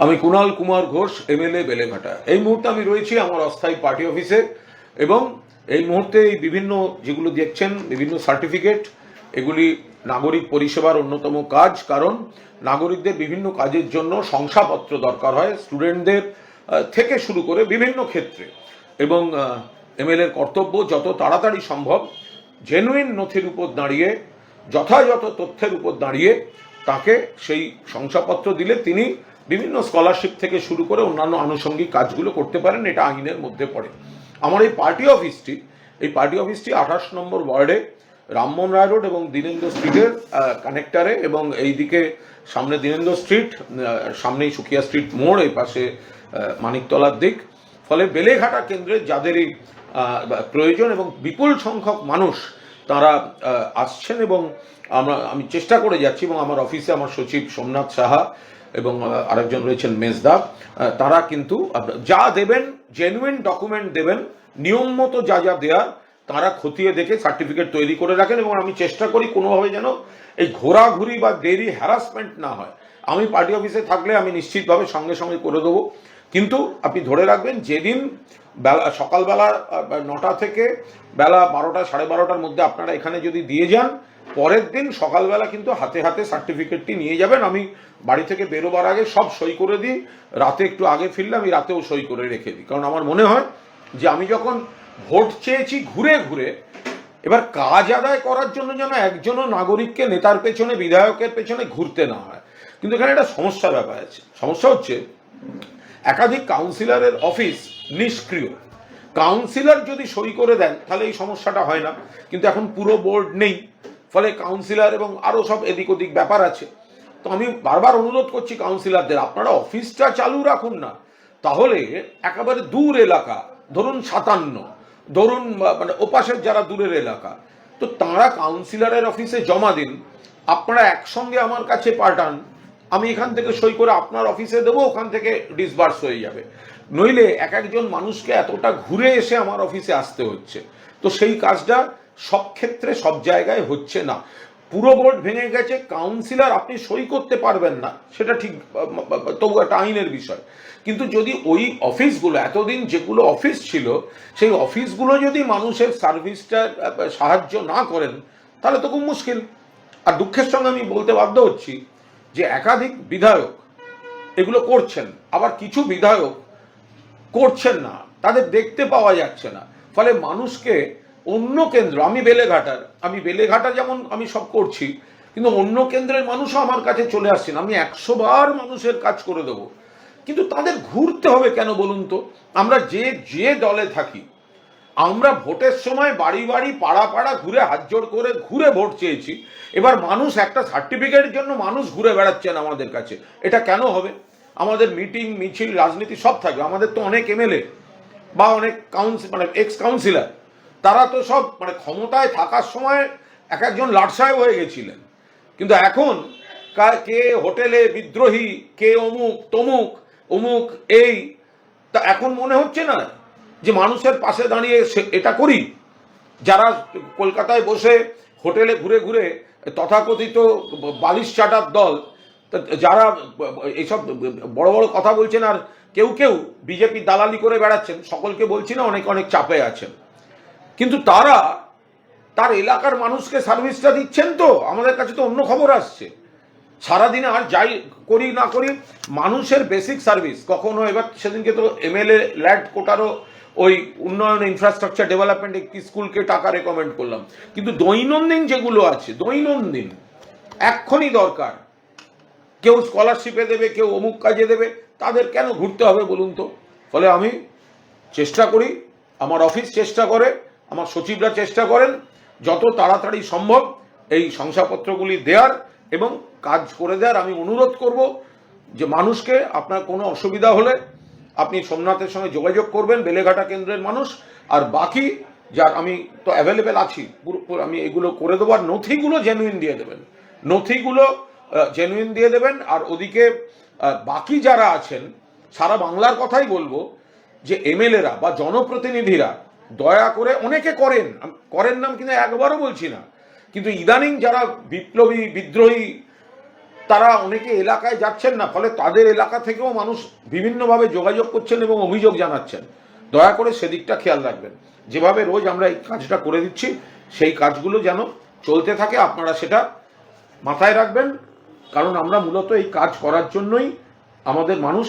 আমি কুণাল কুমার ঘোষ, এমএলএ বেলেঘাটা। এই মুহূর্তে আমি রয়েছি আমার অস্থায়ী পার্টি অফিসে এবং এই মুহূর্তে এই বিভিন্ন যেগুলো দেখছেন বিভিন্ন সার্টিফিকেট, এগুলি নাগরিক পরিষেবার অন্যতম কাজ। কারণ নাগরিকদের বিভিন্ন কাজের জন্য শংসাপত্র দরকার হয়, স্টুডেন্টদের থেকে শুরু করে বিভিন্ন ক্ষেত্রে। এবং এমএলএর কর্তব্য যত তাড়াতাড়ি সম্ভব জেনুইন নথির উপর দাঁড়িয়ে, যথাযথ তথ্যের উপর দাঁড়িয়ে তাকে সেই শংসাপত্র দিলে তিনি বিভিন্ন স্কলারশিপ থেকে শুরু করে অন্যান্য আনুষঙ্গিক কাজগুলো করতে পারেন। এটা আইনের মধ্যে পড়ে। আমার এই পার্টি অফিসটি 28 নম্বর ওয়ার্ডে রামমোহন রায় রোড এবং দীনেন্দ্র স্ট্রিটের কানেক্টারে, এবং এই দিকে সামনে দীনেন্দ্র স্ট্রিট, সামনেই সুকিয়া স্ট্রিট মোড়, এই পাশে মানিকতলার দিক। ফলে বেলেঘাটা কেন্দ্রের যাদেরই প্রয়োজন এবং বিপুল সংখ্যক মানুষ তারা আসছেন, এবং আমি চেষ্টা করে যাচ্ছি, এবং আমার অফিসে আমার সচিব সোমনাথ সাহা এবং আরেকজন রয়েছেন মেজদা, তারা কিন্তু যা দেবেন জেনুইন ডকুমেন্ট দেবেন, নিয়ম মতো যা যা দেওয়ার তারা খতিয়ে দেখে সার্টিফিকেট তৈরি করে রাখেন। এবং আমি চেষ্টা করি কোনোভাবে যেন এই ঘোরাঘুরি বা দেরি হ্যারাসমেন্ট না হয়। আমি পার্টি অফিসে থাকলে আমি নিশ্চিতভাবে সঙ্গে সঙ্গে করে দেবো, কিন্তু আপনি ধরে রাখবেন যেদিন সকালবেলা 9টা থেকে বেলা 12টা 12:30টার মধ্যে আপনারা এখানে যদি দিয়ে যান, পরের দিন সকালবেলা কিন্তু হাতে হাতে সার্টিফিকেটটি নিয়ে যাবেন। আমি বাড়ি থেকে বেরোবার আগে সব সই করে দিই, রাতে একটু আগে ফিরলে আমি রাতেও সই করে রেখে দিই। কারণ আমার মনে হয় যে আমি যখন ভোট চেয়েছি ঘুরে ঘুরে, এবার কাজ আদায় করার জন্য যেন একজনও নাগরিককে নেতার পেছনে, বিধায়কের পেছনে ঘুরতে না হয়। কিন্তু এখানে একটা সমস্যার ব্যাপার আছে। সমস্যা হচ্ছে একাধিক কাউন্সিলরের অফিস নিষ্ক্রিয়। কাউন্সিলর যদি সই করে দেন তাহলে এই সমস্যাটা হয় না, কিন্তু এখন পুরো বোর্ড নেই, ফলে কাউন্সিলর এবং আরও সব এদিক ওদিক ব্যাপার আছে। তো আমি বারবার অনুরোধ করছি কাউন্সিলরদের, আপনারা অফিসটা চালু রাখুন না। তাহলে একেবারে দূর এলাকা, ধরুন 57, ধরুন মানে ওপাশের যারা দূরের এলাকা, তো তাঁরা কাউন্সিলরের অফিসে জমা দিন, আপনারা একসঙ্গে আমার কাছে পাঠান, আমি এখান থেকে সই করে আপনার অফিসে দেবো, ওখান থেকে ডিসবার্স হয়ে যাবে। নইলে এক একজন মানুষকে এতটা ঘুরে এসে আমার অফিসে আসতে হচ্ছে। তো সেই কাজটা সব ক্ষেত্রে সব জায়গায় হচ্ছে না। পুরো বোর্ড ভেঙে গেছে, কাউন্সিলর আপনি সই করতে পারবেন না, সেটা ঠিক, তবু একটা আইনের বিষয়। কিন্তু যদি ওই অফিসগুলো এতদিন যেগুলো অফিস ছিল, সেই অফিসগুলো যদি মানুষের সার্ভিসটা সাহায্য না করেন, তাহলে তো খুব মুশকিল। আর দুঃখের সঙ্গে আমি বলতে বাধ্য হচ্ছি যে একাধিক বিধায়ক এগুলো করছেন, আবার কিছু বিধায়ক করছেন না, তাদের দেখতে পাওয়া যাচ্ছে না। ফলে মানুষকে অন্য কেন্দ্র, আমি বেলেঘাটা যেমন আমি সব করছি, কিন্তু অন্য কেন্দ্রের মানুষও আমার কাছে চলে আসছেন। আমি 100 বার মানুষের কাজ করে দেবো, কিন্তু তাদের ঘুরতে হবে কেন বলুন তো? আমরা যে দলে থাকি, আমরা ভোটের সময় বাড়ি বাড়ি পাড়া পাড়া ঘুরে হাত জোড় করে ঘুরে ভোট চেয়েছি। এবার মানুষ একটা সার্টিফিকেটের জন্য মানুষ ঘুরে বেড়াচ্ছেন আমাদের কাছে, এটা কেন হবে? আমাদের মিটিং মিছিল রাজনীতি সব থাকবে। আমাদের তো অনেক এমএলএ বা অনেক মানে এক্স কাউন্সিলর, তারা তো সব মানে ক্ষমতায় থাকার সময় এক একজন লাট সাহেব হয়ে গেছিলেন, কিন্তু এখন কে হোটেলে বিদ্রোহী, কে অমুক তমুক অমুক, এই তা এখন মনে হচ্ছে না যে মানুষের পাশে দাঁড়িয়ে এটা করি। যারা কলকাতায় বসে হোটেলে ঘুরে ঘুরে তথাকথিত বালিশ চাটার দল, যারা এইসব বড় বড় কথা বলছেন, আর কেউ কেউ বিজেপি দালালি করে বেড়াচ্ছেন, সকলকে বলছি না, অনেক অনেক চাপে আছেন, কিন্তু তারা তার এলাকার মানুষকে সার্ভিসটা দিচ্ছেন। তো আমাদের কাছে তো অন্য খবর আসছে সারাদিনে। আর যাই করি না করি, মানুষের বেসিক সার্ভিস কখনো, এবার সেদিনকে তো এমএলএ ল্যাড কোটারও ওই উন্নয়ন ইনফ্রাস্ট্রাকচার ডেভেলপমেন্ট একটি স্কুলকে টাকা রেকমেন্ড করলাম, কিন্তু দৈনন্দিন যেগুলো আছে, দৈনন্দিন এক্ষুনি দরকার, কেউ স্কলারশিপে দেবে, কেউ অমুক কাজে দেবে, তাদের কেন ঘুরতে হবে বলুন তো? ফলে আমি চেষ্টা করি, আমার অফিস চেষ্টা করে, আমার সচিবরা চেষ্টা করেন যত তাড়াতাড়ি সম্ভব এই শংসাপত্রগুলি দেওয়ার এবং কাজ করে দেওয়ার। আমি অনুরোধ করব যে মানুষকে, আপনার কোনো অসুবিধা হলে আপনি সোমনাথের সঙ্গে যোগাযোগ করবেন, বেলেঘাটা কেন্দ্রের মানুষ। আর বাকি যার আমি তো অ্যাভেলেবেল আছি, পুরো আমি এগুলো করে দেবো। আর নথিগুলো জেনুইন দিয়ে দেবেন। আর ওদিকে বাকি যারা আছেন, সারা বাংলার কথাই বলবো যে এমএলএরা বা জনপ্রতিনিধিরা দয়া করে, অনেকে করেন না, কিন্তু একবারও বলছি না, কিন্তু ইদানিং যারা বিপ্লবী বিদ্রোহী তারা অনেকে এলাকায় যাচ্ছেন না, ফলে তাদের এলাকা থেকেও মানুষ বিভিন্নভাবে যোগাযোগ করছেন এবং অভিযোগ জানাচ্ছেন। দয়া করে সেদিকটা খেয়াল রাখবেন। যেভাবে রোজ আমরা এই কাজটা করে দিচ্ছি সেই কাজগুলো যেন চলতে থাকে, আপনারা সেটা মাথায় রাখবেন। কারণ আমরা মূলত এই কাজ করার জন্যই আমাদের মানুষ